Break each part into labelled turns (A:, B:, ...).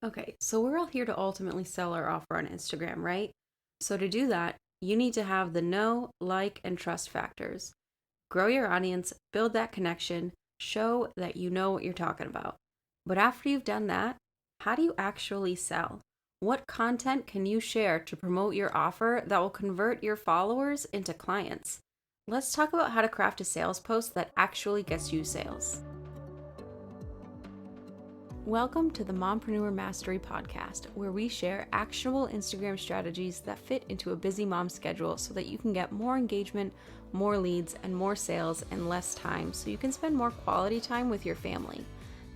A: Okay, so we're all here to ultimately sell our offer on Instagram, right? So to do that, you need to have the know, like, and trust factors. Grow your audience, build that connection, show that you know what you're talking about. But after you've done that, how do you actually sell? What content can you share to promote your offer that will convert your followers into clients? Let's talk about how to craft a sales post that actually gets you sales. Welcome to the Mompreneur Mastery podcast, where we share actionable Instagram strategies that fit into a busy mom's schedule so that you can get more engagement, more leads, and more sales in less time so you can spend more quality time with your family.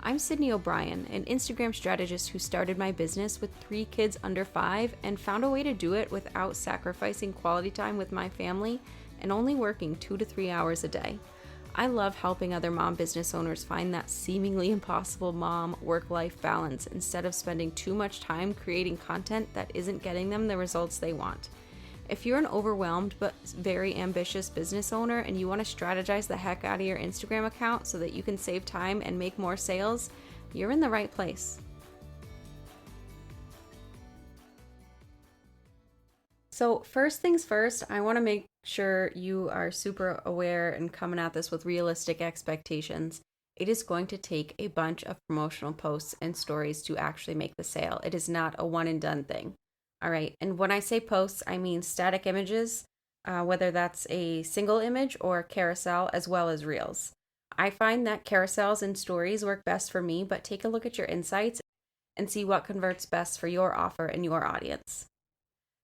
A: I'm Sydney O'Brien, an Instagram strategist who started my business with 3 kids under 5 and found a way to do it without sacrificing quality time with my family and only working 2 to 3 hours a day. I love helping other mom business owners find that seemingly impossible mom work-life balance instead of spending too much time creating content that isn't getting them the results they want. If you're an overwhelmed but very ambitious business owner and you want to strategize the heck out of your Instagram account so that you can save time and make more sales, you're in the right place. So first things first, I want to make sure you are super aware and coming at this with realistic expectations. It is going to take a bunch of promotional posts and stories to actually make the sale. It is not a one and done thing. All right. And when I say posts, I mean static images, whether that's a single image or carousel, as well as reels. I find that carousels and stories work best for me, but take a look at your insights and see what converts best for your offer and your audience.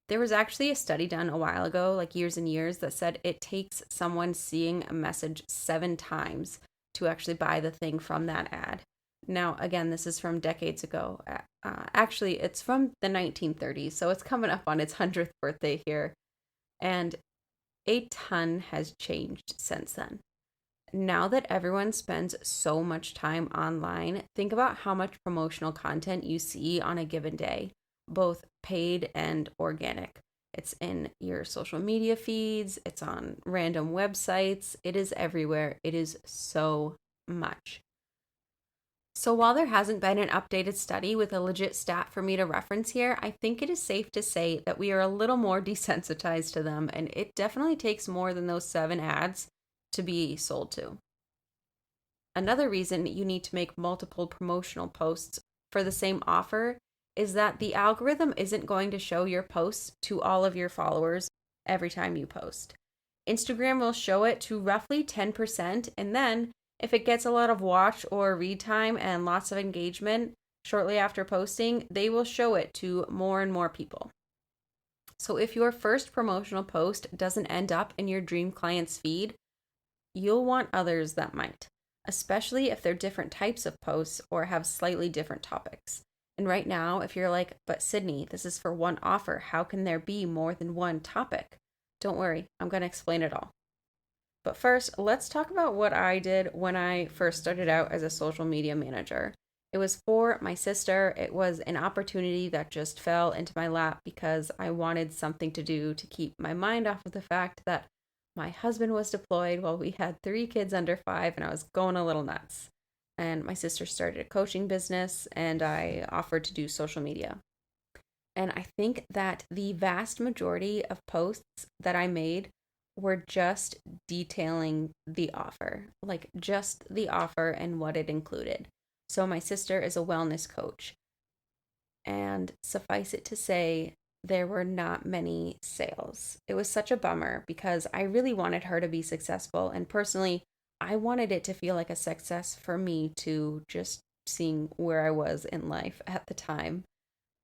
A: There was actually a study done a while ago, like years and years, that said it takes someone seeing a message 7 times to actually buy the thing from that ad. Now, again, this is from decades ago. Actually, it's from the 1930s, so it's coming up on its 100th birthday here. And a ton has changed since then. Now that everyone spends so much time online, think about how much promotional content you see on a given day, both paid and organic. It's in your social media feeds, it's on random websites, it is everywhere. It is so much. So while there hasn't been an updated study with a legit stat for me to reference here, I think it is safe to say that we are a little more desensitized to them, and it definitely takes more than those 7 ads to be sold to. Another reason you need to make multiple promotional posts for the same offer is that the algorithm isn't going to show your posts to all of your followers every time you post. Instagram will show it to roughly 10%, and then if it gets a lot of watch or read time and lots of engagement shortly after posting, they will show it to more and more people. So if your first promotional post doesn't end up in your dream client's feed, you'll want others that might, especially if they're different types of posts or have slightly different topics. And right now, if you're like, but Sydney, this is for one offer, how can there be more than one topic? Don't worry, I'm going to explain it all. But first, let's talk about what I did when I first started out as a social media manager. It was for my sister. It was an opportunity that just fell into my lap because I wanted something to do to keep my mind off of the fact that my husband was deployed while we had 3 kids under 5 and I was going a little nuts. And my sister started a coaching business and I offered to do social media. And I think that the vast majority of posts that I made were just detailing the offer, like just the offer and what it included. So my sister is a wellness coach. And suffice it to say, there were not many sales. It was such a bummer because I really wanted her to be successful. And personally, I wanted it to feel like a success for me too, just seeing where I was in life at the time.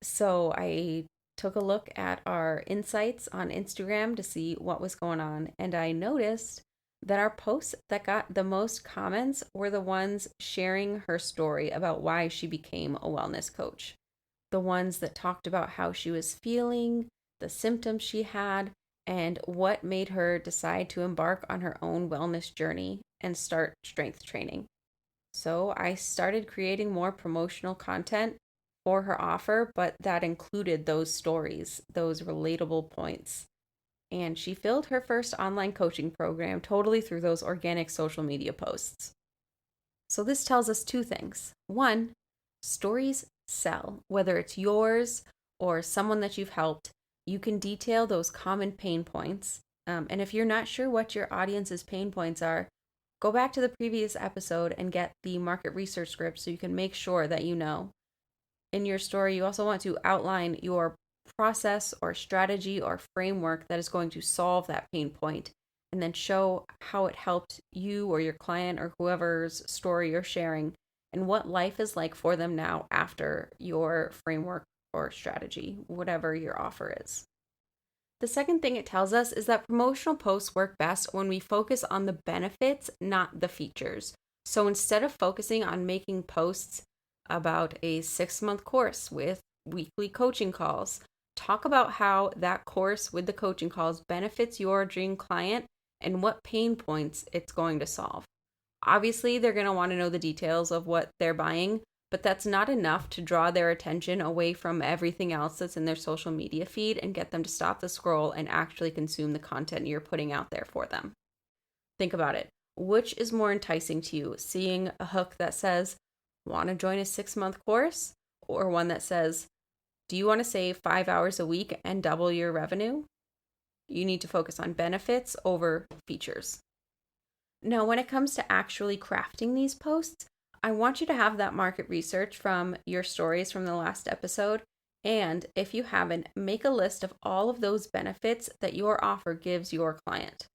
A: So I took a look at our insights on Instagram to see what was going on. And I noticed that our posts that got the most comments were the ones sharing her story about why she became a wellness coach. The ones that talked about how she was feeling, the symptoms she had, and what made her decide to embark on her own wellness journey and start strength training. So I started creating more promotional content for her offer, but that included those stories, those relatable points. And she filled her first online coaching program totally through those organic social media posts. So this tells us 2 things. 1, stories sell, whether it's yours or someone that you've helped. You can detail those common pain points. And if you're not sure what your audience's pain points are, go back to the previous episode and get the market research script so you can make sure that you know. In your story, you also want to outline your process or strategy or framework that is going to solve that pain point, and then show how it helped you or your client or whoever's story you're sharing and what life is like for them now after your framework or strategy, whatever your offer is. The second thing it tells us is that promotional posts work best when we focus on the benefits, not the features. So instead of focusing on making posts about a 6-month course with weekly coaching calls, talk about how that course with the coaching calls benefits your dream client and what pain points it's going to solve. Obviously, they're going to want to know the details of what they're buying, but that's not enough to draw their attention away from everything else that's in their social media feed and get them to stop the scroll and actually consume the content you're putting out there for them. Think about it. Which is more enticing to you? Seeing a hook that says, want to join a 6-month course? Or one that says, do you want to save 5 hours a week and double your revenue? You need to focus on benefits over features. Now, when it comes to actually crafting these posts, I want you to have that market research from your stories from the last episode. And if you haven't, make a list of all of those benefits that your offer gives your client.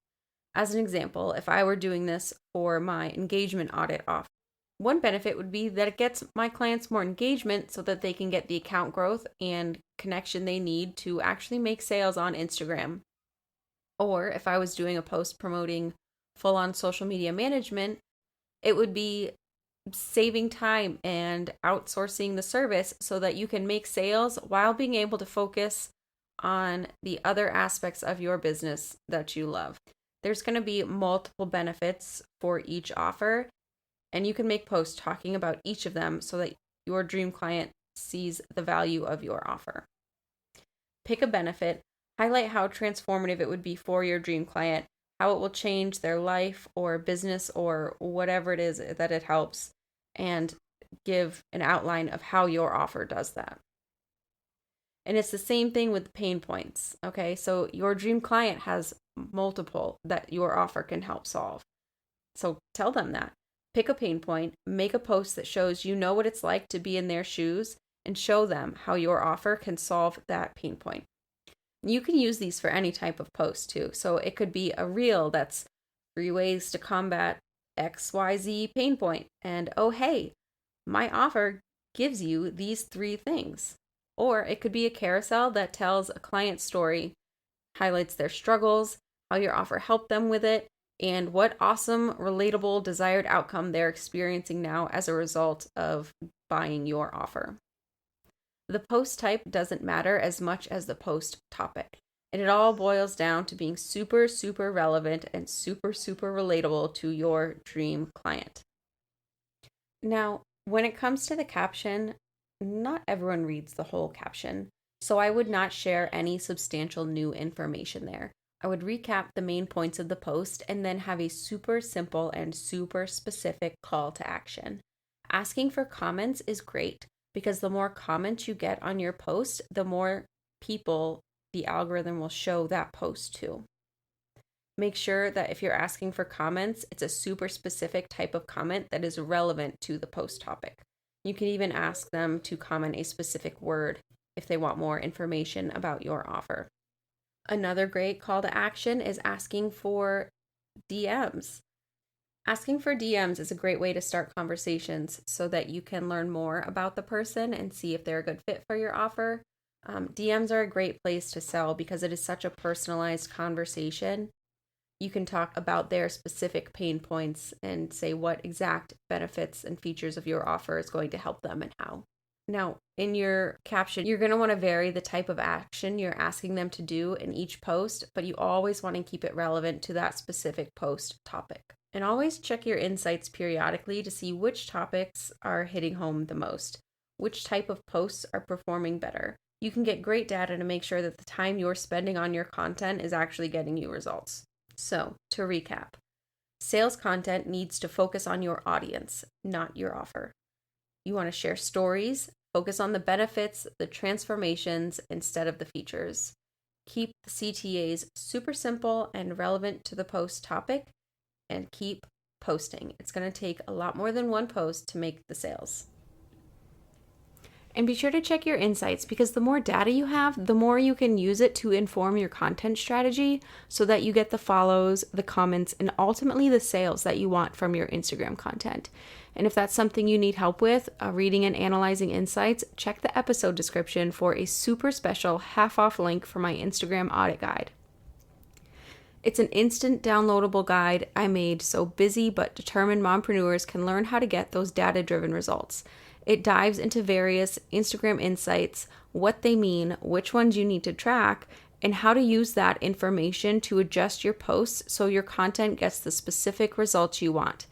A: As an example, if I were doing this for my engagement audit offer, one benefit would be that it gets my clients more engagement so that they can get the account growth and connection they need to actually make sales on Instagram. Or if I was doing a post promoting full-on social media management, it would be saving time and outsourcing the service so that you can make sales while being able to focus on the other aspects of your business that you love. There's going to be multiple benefits for each offer, and you can make posts talking about each of them so that your dream client sees the value of your offer. Pick a benefit, highlight how transformative it would be for your dream client, how it will change their life or business or whatever it is that it helps, and give an outline of how your offer does that. And it's the same thing with the pain points, okay? So your dream client has multiple that your offer can help solve. So tell them that. Pick a pain point, make a post that shows you know what it's like to be in their shoes, and show them how your offer can solve that pain point. You can use these for any type of post too. So it could be a reel that's 3 ways to combat XYZ pain point. And oh, hey, my offer gives you these 3 things. Or it could be a carousel that tells a client story, highlights their struggles, how your offer helped them with it, and what awesome, relatable, desired outcome they're experiencing now as a result of buying your offer. The post type doesn't matter as much as the post topic. And it all boils down to being super, super relevant and super, super relatable to your dream client. Now, when it comes to the caption, not everyone reads the whole caption, so I would not share any substantial new information there. I would recap the main points of the post and then have a super simple and super specific call to action. Asking for comments is great because the more comments you get on your post, the more people the algorithm will show that post to. Make sure that if you're asking for comments, it's a super specific type of comment that is relevant to the post topic. You can even ask them to comment a specific word if they want more information about your offer. Another great call to action is asking for DMs. Asking for DMs is a great way to start conversations so that you can learn more about the person and see if they're a good fit for your offer. DMs are a great place to sell because it is such a personalized conversation. You can talk about their specific pain points and say what exact benefits and features of your offer is going to help them and how. Now, in your caption, you're going to want to vary the type of action you're asking them to do in each post, but you always want to keep it relevant to that specific post topic. And always check your insights periodically to see which topics are hitting home the most, which type of posts are performing better. You can get great data to make sure that the time you're spending on your content is actually getting you results. So, to recap, sales content needs to focus on your audience, not your offer. You want to share stories, Focus on the benefits, the transformations, instead of the features. Keep the CTAs super simple and relevant to the post topic, and keep posting. It's going to take a lot more than one post to make the sales. And be sure to check your insights, because the more data you have, the more you can use it to inform your content strategy so that you get the follows, the comments, and ultimately the sales that you want from your Instagram content. And if that's something you need help with, reading and analyzing insights, check the episode description for a super special half-off link for my Instagram audit guide. It's an instant downloadable guide I made so busy but determined mompreneurs can learn how to get those data-driven results. It dives into various Instagram insights, what they mean, which ones you need to track, and how to use that information to adjust your posts so your content gets the specific results you want.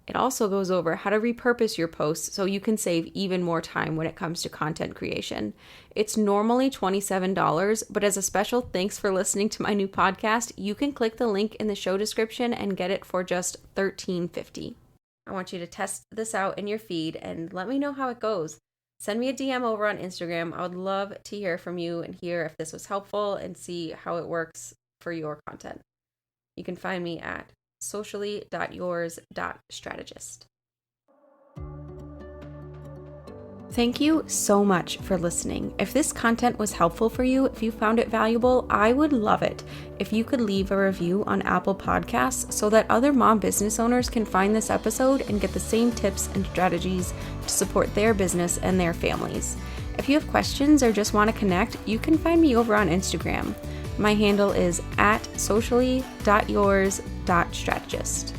A: It also goes over how to repurpose your posts so you can save even more time when it comes to content creation. It's normally $27, but as a special thanks for listening to my new podcast, you can click the link in the show description and get it for just $13.50. I want you to test this out in your feed and let me know how it goes. Send me a DM over on Instagram. I would love to hear from you and hear if this was helpful and see how it works for your content. You can find me at socially.yours.strategist. Thank you so much for listening. If this content was helpful for you, if you found it valuable, I would love it if you could leave a review on Apple Podcasts so that other mom business owners can find this episode and get the same tips and strategies to support their business and their families. If you have questions or just want to connect, you can find me over on Instagram. My handle is @socially.yours.strategist.